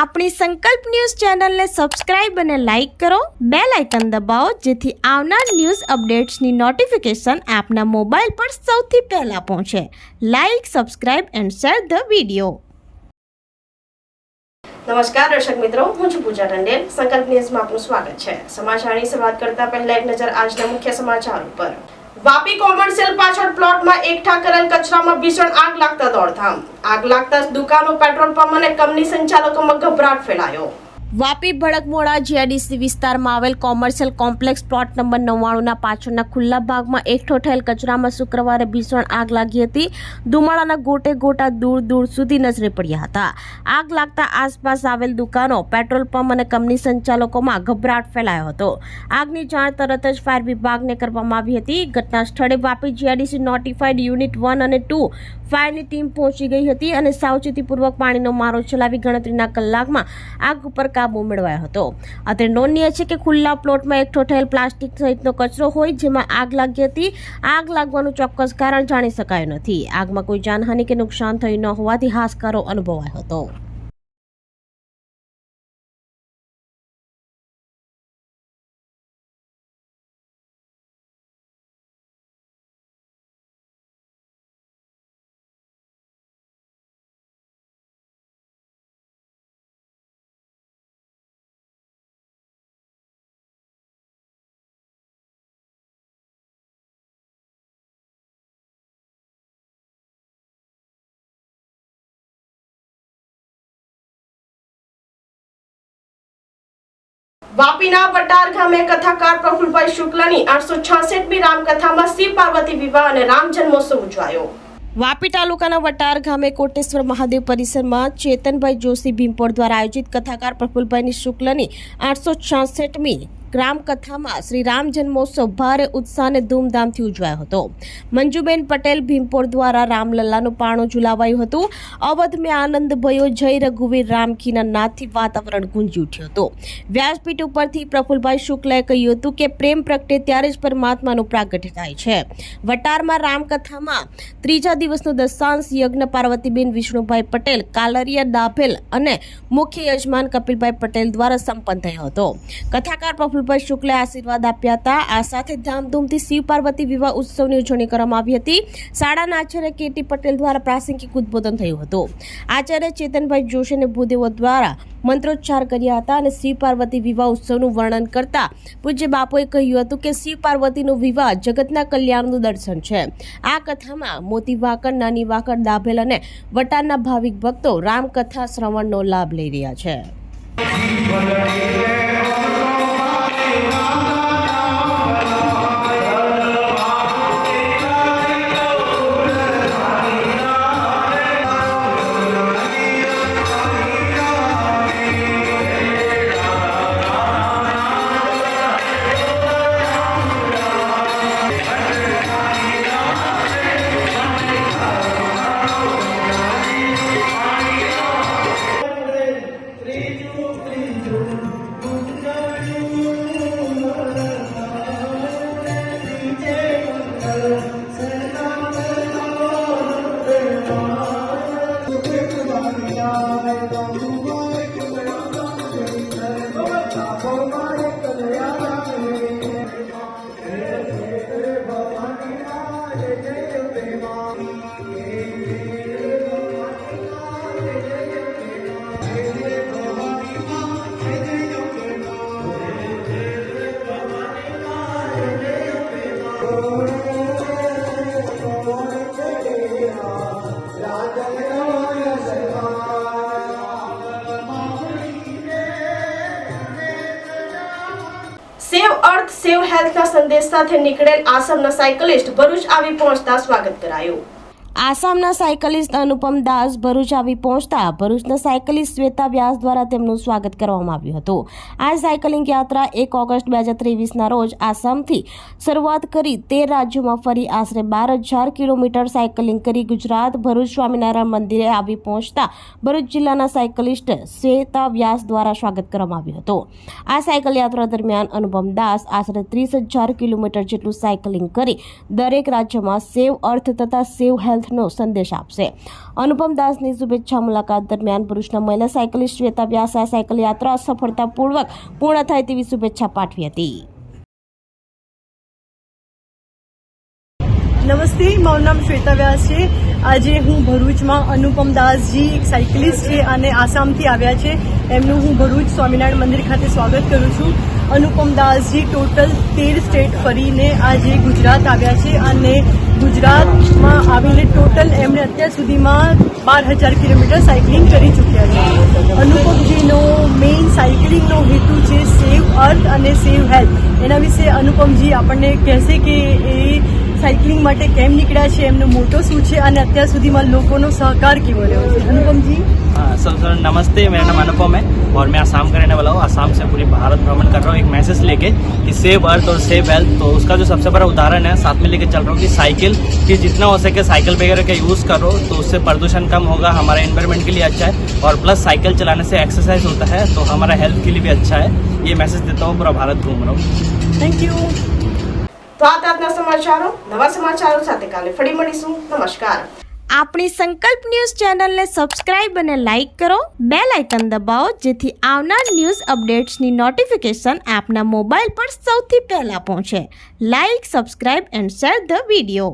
આપણી સંકલ્પ ન્યૂઝ ચેનલને સબસ્ક્રાઇબ અને લાઇક કરો, બેલ આઇકન દબાવો જેથી આવનાર ન્યૂઝ અપડેટ્સની નોટિફિકેશન આપના મોબાઈલ પર સૌથી પહેલા પહોંચે. Like, subscribe and share the video. નમસ્કાર દર્શક મિત્રો, હું છું પૂજા ટંડેલ. સંકલ્પ ન્યૂઝમાં આપનું સ્વાગત છે. સમાચારની શરૂઆત કરતા પહેલા એક નજર આજના મુખ્ય સમાચાર ઉપર. વાપી કોમર્શિયલ પાછળ પ્લોટમાં એકઠા કરેલ કચરામાં ભીષણ આગ લાગતા દોડધામ. આગ લાગતા દુકાનો, પેટ્રોલ પંપ અને કંપની સંચાલકોમાં ગભરાટ ફેલાયો. વાપી ભડકમોડા જીઆઈડીસી વિસ્તારમાં આવેલ કોમર્શિયલ કોમ્પ્લેક્સ પ્લોટ નંબર 99 ના પાછળના ખુલ્લા ભાગમાં એકઠો થયેલ કચરામાં શુક્રવારે ભીષણ આગ લાગી હતી. ધુમાડાના ગોટે ગોટા દૂર દૂર સુધી નજરે પડ્યા હતા. આગ લાગતા આસપાસ આવેલ દુકાનો, પેટ્રોલ પંપ અને કંપની સંચાલકોમાં ગભરાટ ફેલાયો હતો. આગની જાણ તરત જ ફાયર વિભાગને કરવામાં આવી હતી. ઘટના સ્થળે વાપી જીઆઈડીસી નોટિફાઈડ યુનિટ 1 અને 2 ફાયરની ટીમ પહોંચી ગઈ હતી અને સાવચેતીપૂર્વક પાણીનો મારો ચલાવી ગણતરીના કલાકમાં આગ ઉપર કાબુ મેળવાયો હતો. અત્રે નોંધનીય છે કે ખુલ્લા પ્લોટમાં એકઠો થયેલ પ્લાસ્ટિક સહિતનો કચરો હોય જેમાં આગ લાગી હતી. આગ લાગવાનું ચોક્કસ કારણ જાણી શકાયું નથી. આગમાં કોઈ જાનહાનિ કે નુકસાન થયું ન હોવાથી હાશકારો અનુભવાયો હતો. વાપીના વટાર ગામે કથાકાર પ્રફુલભાઈ શુક્લની 866મી રામકથામાં શિવ પાર્વતી વિવાહ અને રામ જન્મોત્સવ ઉજવાયો. વાપી તાલુકાના વટાર ગામે કોટેશ્વર મહાદેવ પરિસરમાં ચેતનભાઈ જોશી ભીમપોળ દ્વારા આયોજિત કથાકાર પ્રફુલભાઈ શુક્લની 866મી રામકથામાં શ્રી રામ જન્મોત્સવ ભારે ઉત્સાહ અને ધૂમધામથી ઉજવાયો હતો. મંજુબેન પટેલ ભીમપોળ દ્વારા રામલલ્લાનું પારણું ઝુલાવાયું હતું. અવધ મેં આનંદ ભયો, જય રઘુવીર રામ કીના નાદથી વાતાવરણ ગુંજી ઉઠ્યું હતું. વ્યાસપીઠ ઉપરથી પ્રફુલભાઈ શુક્લએ કહ્યું હતું કે પ્રેમ પ્રગટે ત્યારે જ પરમાત્માનું પ્રાગટ્ય થાય છે. વટારમાં રામકથામાં ત્રીજા દિવસનો દશાંશ યજ્ઞ પાર્વતીબેન વિષ્ણુભાઈ પટેલ, કાલરિયા દાભેલ અને મુખ્ય યજમાન કપિલભાઈ પટેલ દ્વારા સંપન્ન થયો હતો. કથાકાર પ્રફુલભાઈ શુક્લે આશીર્વાદ આપ્યા હતા. આ સાથે ધામધૂમથી શિવ પાર્વતી વિવાહ ઉત્સવની ઉજવણી કરવામાં આવી હતી. શાળાના આચાર્ય કેટી પટેલ દ્વારા પ્રાસંગિક ઉદ્બોધન થયું હતું. આચાર્ય ચેતનભાઈ જોશી અને ભૂદેવો દ્વારા મંત્રોચ્ચાર કર્યા હતા અને શિવ પાર્વતી વિવાહ ઉત્સવનું વર્ણન કરતા પૂજ્ય બાપુએ કહ્યું હતું કે શિવ પાર્વતીનો વિવાહ જગતના કલ્યાણનું દર્શન છે. આ કથામાં મોતી વાકડ, નાની વાકડ, દાભેલ અને વટારના ભાવિક ભક્તો રામકથા શ્રવણનો લાભ લઈ રહ્યા છે. સેવ અર્થ, સેવ હેલ્થના સંદેશ સાથે નીકળેલ આસામના સાયકલિસ્ટ ભરૂચ આવી પહોંચતા સ્વાગત કરાયું. આસામના સાયકલિસ્ટ અનુપમ દાસ ભરૂચ આવી પહોંચતા ભરૂચના સાયકલિસ્ટ શ્વેતા વ્યાસ દ્વારા તેમનું સ્વાગત કરવામાં આવ્યું હતું. આ સાયકલિંગ યાત્રા 1 ઓગસ્ટ 2023ના રોજ આસામથી શરૂઆત કરી 13 રાજ્યોમાં ફરી આશરે 12,000 કિલોમીટર સાયકલિંગ કરી ગુજરાત ભરૂચ સ્વામિનારાયણ મંદિરે આવી પહોંચતા ભરૂચ જિલ્લાના સાયકલિસ્ટ શ્વેતા વ્યાસ દ્વારા સ્વાગત કરવામાં આવ્યું હતું. આ સાયકલ યાત્રા દરમિયાન અનુપમ દાસ આશરે 30,000 કિલોમીટર જેટલું સાયકલિંગ કરી દરેક રાજ્યમાં સેવ અર્થ તથા સેવ હેલ્થ હેલ્થનો સંદેશ આપશે. અનુપમ દાસની શુભેચ્છા મુલાકાત દરમિયાન પુરુષના મહિલા સાયકલિસ્ટ શ્વેતા વ્યાસે આ સાયકલ યાત્રા સફળતાપૂર્વક પૂર્ણ થાય તેવી શુભેચ્છા પાઠવી હતી. નમસ્તે, મારું નામ શ્વેતા વ્યાસ છે. આજે હું ભરૂચમાં અનુપમ દાસજી એક સાયકલિસ્ટ છે અને આસામથી આવ્યા છે. એમનું હું ભરૂચ સ્વામિનારાયણ મંદિર ખાતે સ્વાગત કરું છું. અનુપમ દાસજી ટોટલ 13 સ્ટેટ ફરીને આજે ગુજરાત આવ્યા છે અને ગુજરાતમાં આવીને ટોટલ એમણે અત્યાર સુધીમાં 12,000 કિલોમીટર સાયકલિંગ કરી ચૂક્યા છે. અનુપમજીનો મેઇન સાયકલિંગનો હેતુ છે સેવ અર્થ અને સેવ હેલ્થ. એના વિશે અનુપમજી આપણને કહેશે કે એ साइकिलिंग માટે કેમ નીકળ્યા છે, એમનો મોટો શું છે અને અત્યાર સુધીમાં લોકોનો સહકાર કેવો રહ્યો છે. अनुपम जी, सब नमस्ते, मेरा नाम अनुपम है और मैं आसाम का रहने वाला हूँ. आसाम से पूरी भारत भ्रमण कर रहा हूँ एक मैसेज लेके कि सेव अर्थ और सेव हेल्थ. तो उसका जो सबसे बड़ा उदाहरण है साथ में लेके चल रहा हूँ कि साइकिल की जितना हो सके साइकिल वगैरह का यूज़ करो तो उससे प्रदूषण कम होगा, हमारे एनवायरनमेंट के लिए अच्छा है और प्लस साइकिल चलाने से एक्सरसाइज होता है तो हमारा हेल्थ के लिए भी अच्छा है. ये मैसेज देता हूँ, पूरा भारत घूम रहा हूँ. Thank you. તો આ આજના સમાચારો. નવા સમાચારો સાથે કાલે ફરી મળીશું. નમસ્કાર. આપણી સંકલ્પ ન્યૂઝ ચેનલને સબસ્ક્રાઇબ અને લાઇક કરો. બેલ આઇકન દબાવો જેથી આવનાર ન્યૂઝ અપડેટ્સની નોટિફિકેશન આપના મોબાઈલ પર સૌથી પહેલા પહોંચે. Like, subscribe and share the video.